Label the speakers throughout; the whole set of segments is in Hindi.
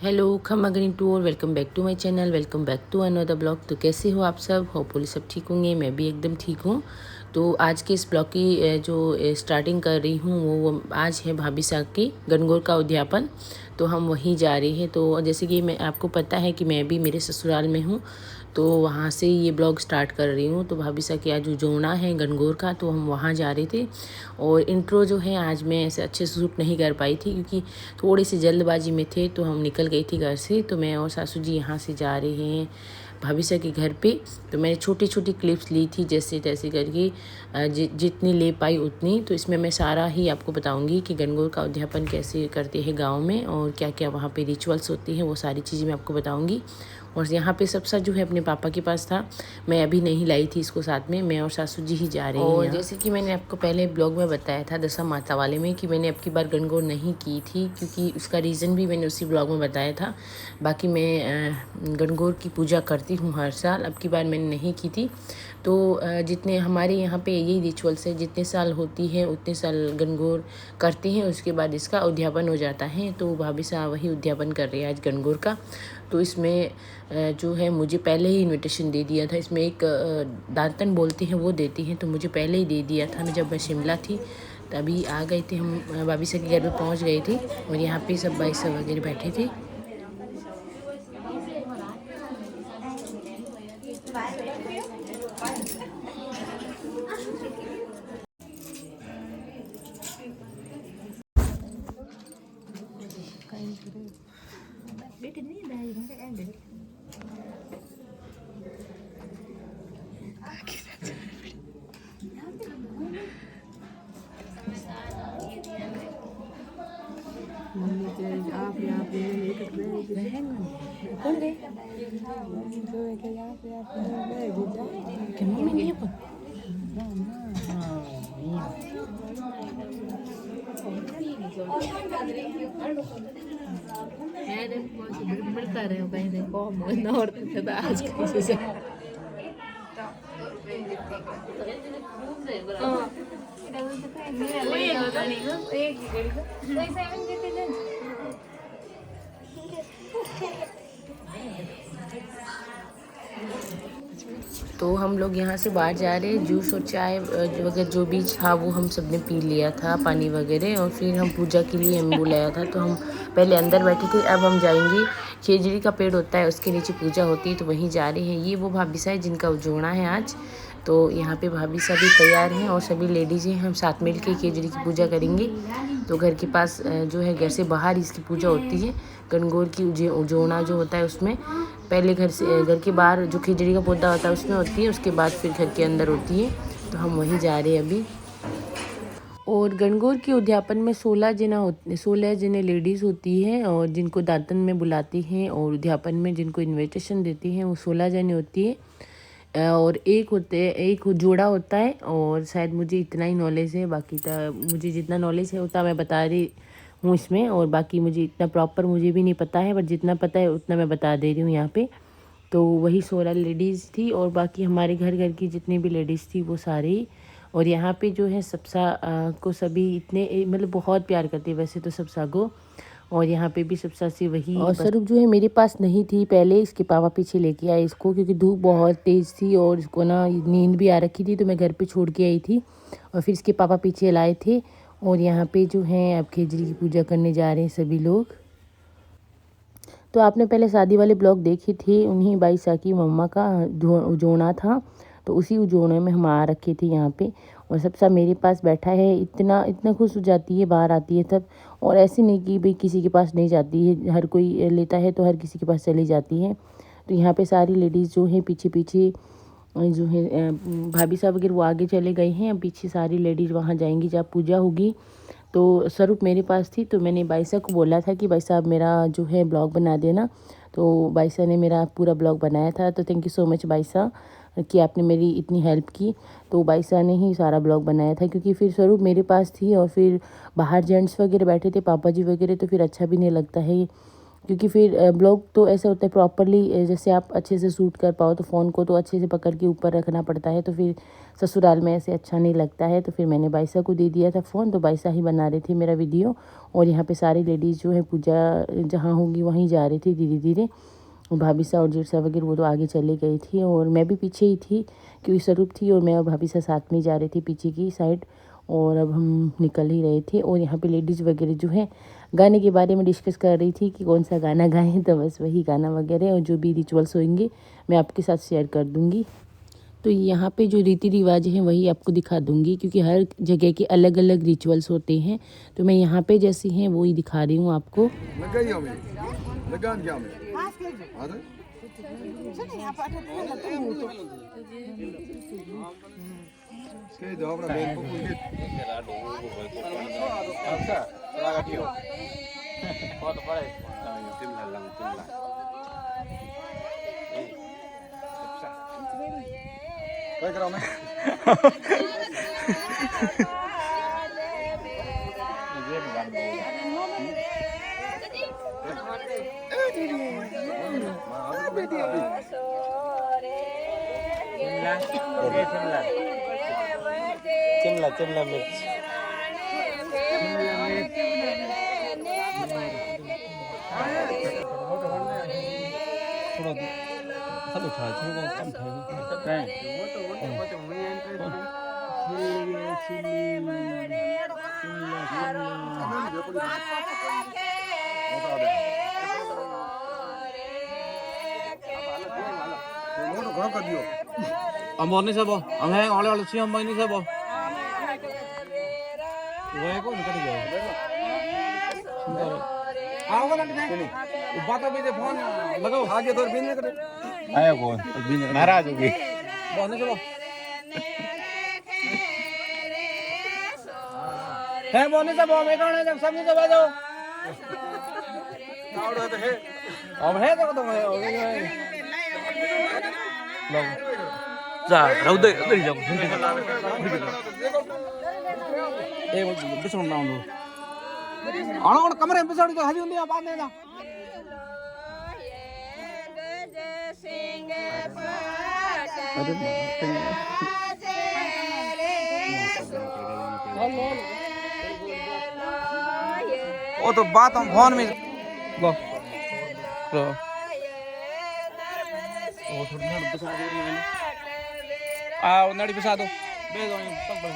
Speaker 1: हेलो खम्मा ग्रीन टू और welcome back to my channel. Welcome back to another blog. तो कैसे हो आप सब? होपफुली सब ठीक होंगे। मैं भी एकदम ठीक हूँ। तो आज के इस ब्लॉग की जो स्टार्टिंग कर रही हूँ वो आज है भाभी साहब की गणगौर का उद्यापन। तो हम वहीं जा रहे हैं। तो जैसे कि मैं आपको पता है कि मैं भी मेरे ससुराल में हूँ, तो वहाँ से ये ब्लॉग स्टार्ट कर रही हूँ। तो भाभी साहब की आज उजोना है गणगौर का, तो हम वहाँ जा रहे थे। और इंट्रो जो है आज मैं ऐसे अच्छे से शूट नहीं कर पाई थी क्योंकि थोड़ी सी जल्दबाजी में थे, तो हम निकल गई थी घर से। तो मैं और सासू जी यहाँ से जा रहे हैं भाभी साहब के घर पे। तो मैंने छोटी छोटी क्लिप्स ली थी जैसे तैसे करके, जितनी ले पाई उतनी। तो इसमें मैं सारा ही आपको बताऊंगी कि गणगौर का उद्यापन कैसे करते हैं गांव में और क्या क्या वहाँ पे रिचुअल्स होती हैं, वो सारी चीज़ें मैं आपको बताऊंगी। और यहाँ पे सब जो है अपने पापा के पास था, मैं अभी नहीं लाई थी इसको साथ में, मैं और सासू जी ही जा रहे हैं। और जैसे कि मैंने आपको पहले ब्लॉग में बताया था दशा माता वाले में कि मैंने अब की बार गणगौर नहीं की थी, क्योंकि उसका रीज़न भी मैंने उसी ब्लॉग में बताया था। बाकी मैं गणगौर की पूजा करती हूँ हर साल, अब की बार मैंने नहीं की थी। तो जितने हमारे यहाँ पे यही रिचुअल्स है, जितने साल होती है उतने साल गणगौर करते हैं, उसके बाद इसका उद्यापन हो जाता है। तो भाभी साहब वही उद्यापन कर रहे हैं आज गणगौर का। तो इसमें जो है मुझे पहले ही इनविटेशन दे दिया था। इसमें एक दातन बोलती हैं वो देती हैं, तो मुझे पहले ही दे दिया था ना, जब मैं शिमला थी तभी आ गए थे हम, भाभी साहब के घर पे पहुँच गए थे। और यहाँ पे सब भाई सब वगैरह बैठे थे। तो हम लोग यहाँ से बाहर जा रहे हैं। जूस और चाय वगैरह जो भी था वो हम सब ने पी लिया था, पानी वगैरह। और फिर हम पूजा के लिए हमें बुलाया था, तो हम पहले अंदर बैठे थे। अब हम जाएंगे, खेजड़ी का पेड़ होता है उसके नीचे पूजा होती है, तो वहीं जा रहे हैं। ये वो भाभी साहब जिनका उजोड़ा है आज। तो यहाँ पे भाभी सभी तैयार हैं और सभी लेडीज़ हैं, हम साथ मिल के खेजड़ी की पूजा करेंगे। तो घर के पास जो है, घर से बाहर इसकी पूजा होती है। गणगौर की उजोड़ा जो होता है उसमें पहले घर के बाहर जो खिचड़ी का पौधा होता है उसमें होती है, उसके बाद फिर घर के अंदर होती है। तो हम वहीं जा रहे हैं अभी। और गणगौर के उद्यापन में 16 जने लेडीज़ होती हैं, और जिनको दातन में बुलाती हैं, और उद्यापन में जिनको इनविटेशन देती हैं वो 16 जने होती है। और एक जोड़ा होता है। और शायद मुझे इतना ही नॉलेज है, बाकी मुझे जितना नॉलेज है उतना मैं बता रही हूँ इसमें। और बाकी मुझे इतना प्रॉपर मुझे भी नहीं पता है, बट जितना पता है उतना मैं बता दे रही हूँ यहाँ पे। तो वही 16 लेडीज़ थी, और बाकी हमारे घर की जितनी भी लेडीज़ थी वो सारी। और यहाँ पे जो है सबसा को सभी इतने मतलब बहुत प्यार करते हैं वैसे तो सबसा को। और यहाँ पे भी सबसा से वही। और स्वरूप जो है मेरे पास नहीं थी पहले, इसके पापा पीछे लेके आए इसको, क्योंकि धूप बहुत तेज़ थी और इसको ना नींद भी आ रखी थी, तो मैं घर पे छोड़ के आई थी। और फिर इसके पापा पीछे लाए थे। और यहाँ पे जो है अब खेजड़ी की पूजा करने जा रहे हैं सभी लोग। तो आपने पहले शादी वाले ब्लॉग देखी थी, उन्हीं बाई सा की मम्मा का उजोना था। तो उसी उजोने में हम आ रखे थे यहाँ पे। और सबसा मेरे पास बैठा है, इतना इतना खुश हो जाती है बाहर आती है तब। और ऐसे नहीं कि भाई किसी के पास नहीं जाती है, हर कोई लेता है तो हर किसी के पास चली जाती है। तो यहाँ पे सारी लेडीज़ जो हैं पीछे पीछे जो है भाभी साहब वगैरह वो आगे चले गए हैं, अब पीछे सारी लेडीज़ वहाँ जाएंगी जहाँ पूजा होगी। तो स्वरूप मेरे पास थी, तो मैंने भाई साहब को बोला था कि भाई साहब मेरा जो है ब्लॉग बना देना। तो भाई साहब ने मेरा पूरा ब्लॉग बनाया था। तो थैंक यू सो मच भाई साहब कि आपने मेरी इतनी हेल्प की। तो भाई साहब ने ही सारा ब्लॉग बनाया था, क्योंकि फिर स्वरूप मेरे पास थी और फिर बाहर जेंट्स वगैरह बैठे थे, पापा जी वगैरह, तो फिर अच्छा भी नहीं लगता है। क्योंकि फिर ब्लॉग तो ऐसा होता है प्रॉपरली, जैसे आप अच्छे से शूट कर पाओ, तो फ़ोन को तो अच्छे से पकड़ के ऊपर रखना पड़ता है। तो फिर ससुराल में ऐसे अच्छा नहीं लगता है। तो फिर मैंने बाइसा को दे दिया था फ़ोन, तो बाइसा ही बना रही थी मेरा वीडियो। और यहाँ पे सारी लेडीज़ जो है पूजा जहाँ होगी वहीं जा रही थी धीरे धीरे। भाभी सा और जेठा वगैरह वो तो आगे चले गई थी और मैं भी पीछे ही थी, क्योंकि स्वरूप थी और मैं और भाभी सा साथ में जा रही थी पीछे की साइड। और अब हम निकल ही रहे थे और यहाँ पे लेडीज़ वगैरह जो है गाने के बारे में डिस्कस कर रही थी कि कौन सा गाना गाएं। तो बस वही गाना वगैरह और जो भी रिचुअल्स होंगे मैं आपके साथ शेयर कर दूँगी। तो यहाँ पे जो रीति रिवाज हैं वही आपको दिखा दूँगी, क्योंकि हर जगह के अलग अलग रिचुअल्स होते हैं। तो मैं यहाँ पे जैसी हैं वही दिखा रही हूँ आपको। चिमला मिर्च
Speaker 2: Amor ni sabo, amhe ole si amai ni sabo. Gue ko nikah dia. आओ ना किधर? बात अभी दे फोन लगाओ। आगे तो बिन करे। आया कौन? बिन नाराज होगी। बोलने चलो। है बोलने से बोल मैं कौन है जब समझ तो बाजो। आवड़ा तो है। अब है तो है हो गया। लो। जा रौदे इधर जाओ। ए वो बिसुन ना उनको। आना उन कमरे में बिसुन तो हजी उन्हें आप आने ना। वो तो बात हम फोन में लो लो वो थोड़ी नड़ बिसा दो आओ नड़ी बिसा दो भेजो तब गुड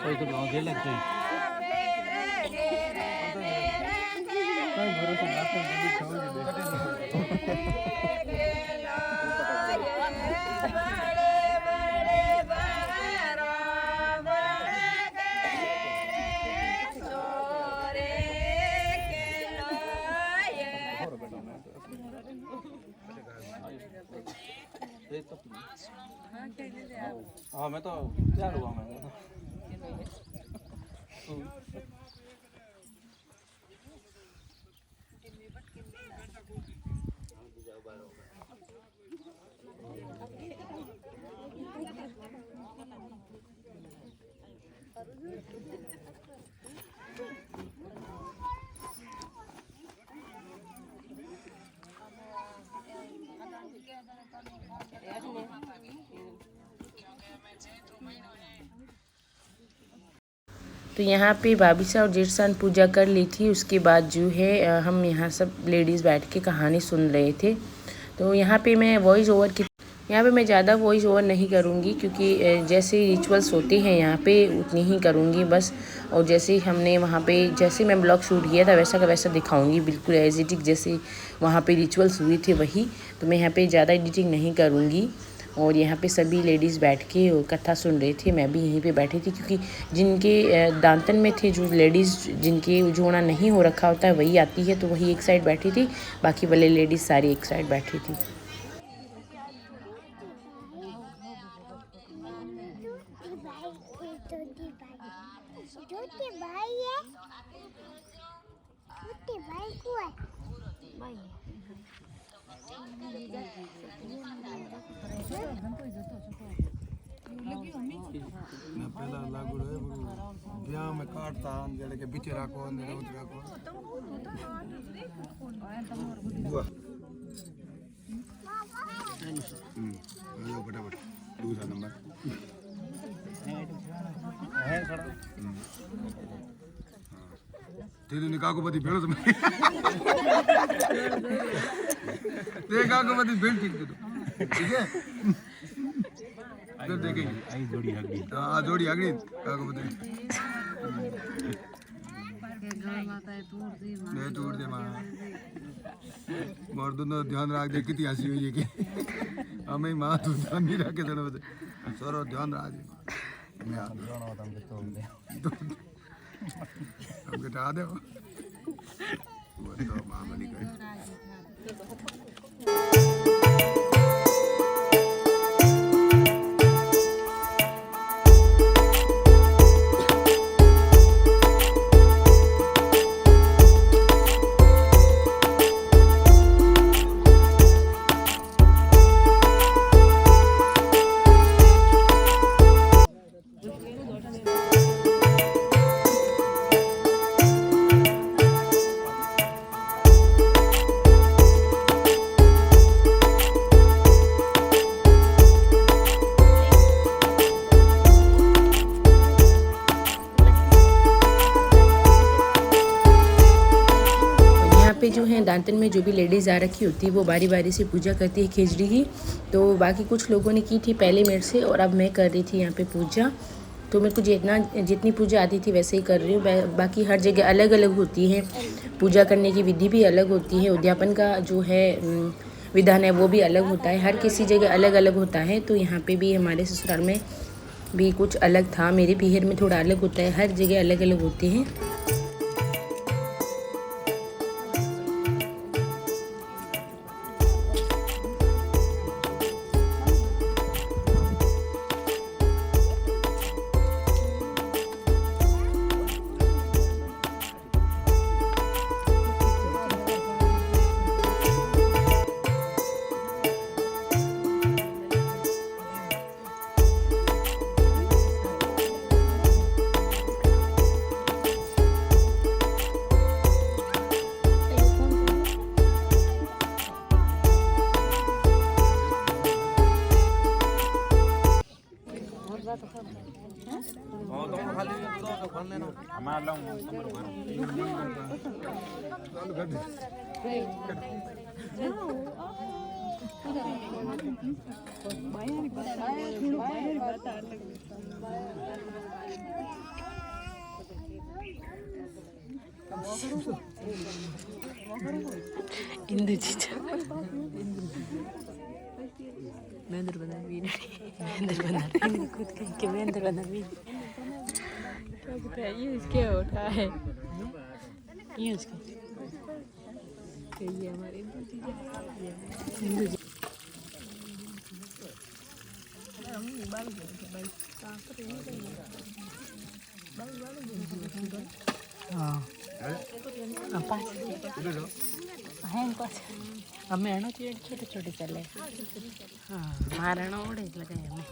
Speaker 2: कोई तो आगे लग गई भरोसा ना हाँ मैं तो तैयार हुआ मैं
Speaker 1: तो यहाँ पे भाभी सा और जेठ सान पूजा कर ली थी। उसके बाद जो है हम यहाँ सब लेडीज़ बैठ के कहानी सुन रहे थे। तो यहाँ पे मैं वॉइस ओवर की यहाँ पे मैं ज़्यादा वॉइस ओवर नहीं करूँगी, क्योंकि जैसे रिचुअल्स होते हैं यहाँ पे उतनी ही करूँगी बस। और जैसे हमने वहाँ पे जैसे मैं ब्लॉग शूट किया था वैसा का वैसा दिखाऊँगी, बिल्कुल एज इट इज़ जैसे वहाँ पे रिचुअल्स हुए थे वही। तो मैं यहाँ पे ज़्यादा एडिटिंग नहीं करूँगी। और यहाँ पे सभी लेडीज़ बैठ के कथा सुन रही थी। मैं भी यहीं पे बैठी थी क्योंकि जिनके दांतन में थे जो लेडीज़ जिनके जोड़ा नहीं हो रखा होता है वही आती है, तो वही एक साइड बैठी थी, बाकी वाले लेडीज़ सारी एक साइड बैठी थी।
Speaker 2: पहला लागू है ब्याह में काटता जड़े के बीच राखो अंदर उठ राखो बुआ ये फटाफट दूसरा नंबर है खड़ा तेरे निकाह को बदी भेड़ो तुम तेरे निकाह को बदी भेड़ ठीक ठीक है इधर देखेंगे आई जोड़ी हगड़ी हां जोड़ी हगड़ी का को बदी मैं तोड़ दे मां मर्दों ने ध्यान रख दे कितनी हंसी हुई है कि हमें मां तू ध्यान नहीं रखे तो सरो ध्यान रख दे मैं आ जाना होता हम तोड़ दे हम घटा दे वो तो मां बनी गई।
Speaker 1: पे जो है दांतन में जो भी लेडीज़ आ रखी होती है वो बारी बारी से पूजा करती है खिचड़ी की। तो बाकी कुछ लोगों ने की थी पहले मेरे से और अब मैं कर रही थी यहाँ पे पूजा। तो मेरे को जितनी पूजा आती थी वैसे ही कर रही हूँ। बाकी हर जगह अलग अलग होती है, पूजा करने की विधि भी अलग होती है, उद्यापन का जो है विधान है वो भी अलग होता है, हर किसी जगह अलग अलग होता है। तो यहाँ पे भी हमारे ससुराल में भी कुछ अलग था, मेरे पीहर में थोड़ा अलग होता है, हर जगह अलग अलग होते हैं। इंदु चीचा महेंद्र बना वीडियो महेंद्र बना खुद के महेंद्र बना वीडियो क्या बताया ये इसके उठा है ये उसका ये हमारे इंदु चीचा हाँ पास है पास हमें अणो छोटे छोटे चले हाँ मारण ओढ़े लगे हमें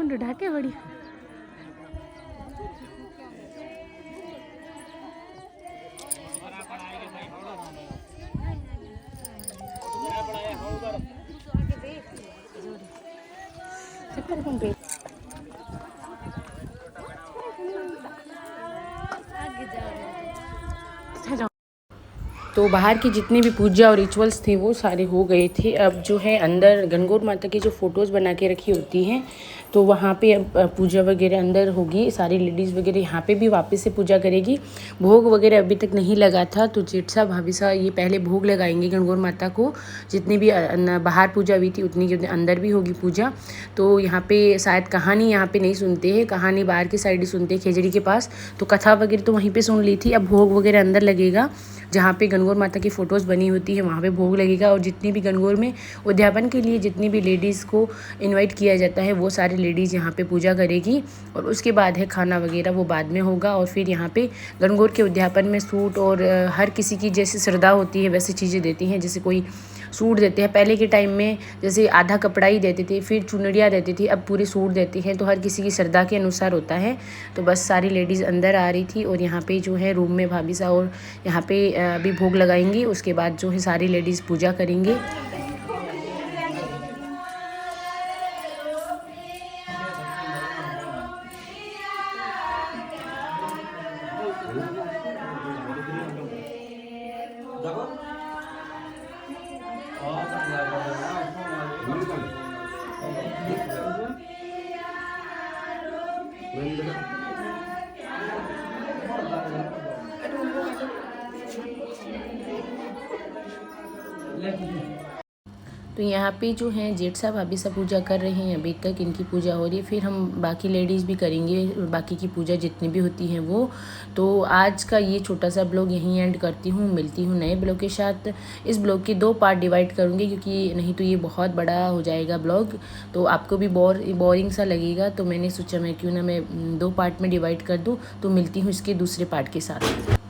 Speaker 1: मुंड ढाके बड़ी तो बाहर की जितनी भी पूजा और रिचुअल्स थे वो सारे हो गए थे। अब जो है अंदर गणगौर माता की जो फ़ोटोज़ बना के रखी होती हैं तो वहाँ पे अब पूजा वगैरह अंदर होगी। सारी लेडीज़ वगैरह यहाँ पे भी वापस से पूजा करेगी। भोग वगैरह अभी तक नहीं लगा था तो जेठ साहब भाभी साहब ये पहले भोग लगाएंगे गणगौर माता को। जितनी भी बाहर पूजा हुई थी उतनी की अंदर भी होगी पूजा। तो यहाँ पे शायद कहानी यहाँ पे नहीं सुनते हैं, कहानी बाहर की साइड ही सुनते हैं खेजड़ी के पास। तो कथा वगैरह तो वहीं पर सुन ली थी। अब भोग वगैरह अंदर लगेगा जहाँ पे गणगौर माता की फ़ोटोज़ बनी होती है वहाँ पे भोग लगेगा। और जितनी भी गणगौर में उद्यापन के लिए जितनी भी लेडीज़ को इनवाइट किया जाता है वो सारी लेडीज़ यहाँ पे पूजा करेगी। और उसके बाद है खाना वगैरह वो बाद में होगा। और फिर यहाँ पे गणगौर के उद्यापन में सूट और हर किसी की जैसे श्रद्धा होती है वैसे चीज़ें देती हैं। जैसे कोई सूट देते हैं, पहले के टाइम में जैसे आधा कपड़ा ही देते थे, फिर चुनरिया देती थी, अब पूरे सूट देती हैं। तो हर किसी की श्रद्धा के अनुसार होता है। तो बस सारी लेडीज़ अंदर आ रही थी और यहाँ पे जो है रूम में भाभी साहब और यहाँ पे अभी भोग लगाएंगी। उसके बाद जो है सारी लेडीज़ पूजा करेंगे। तो यहाँ पे जो हैं जेठ साहब भाभी साहब पूजा कर रहे हैं, अभी तक इनकी पूजा हो रही है। फिर हम बाकी लेडीज़ भी करेंगे बाकी की पूजा जितनी भी होती हैं वो। तो आज का ये छोटा सा ब्लॉग यहीं एंड करती हूँ। मिलती हूँ नए ब्लॉग के साथ। इस ब्लॉग के 2 पार्ट डिवाइड करूँगी क्योंकि नहीं तो ये बहुत बड़ा हो जाएगा ब्लॉग, तो आपको भी बोरिंग सा लगेगा। तो मैंने सोचा मैं क्यों ना मैं 2 पार्ट में डिवाइड कर दूँ। तो मिलती हूँ इसके दूसरे पार्ट के साथ।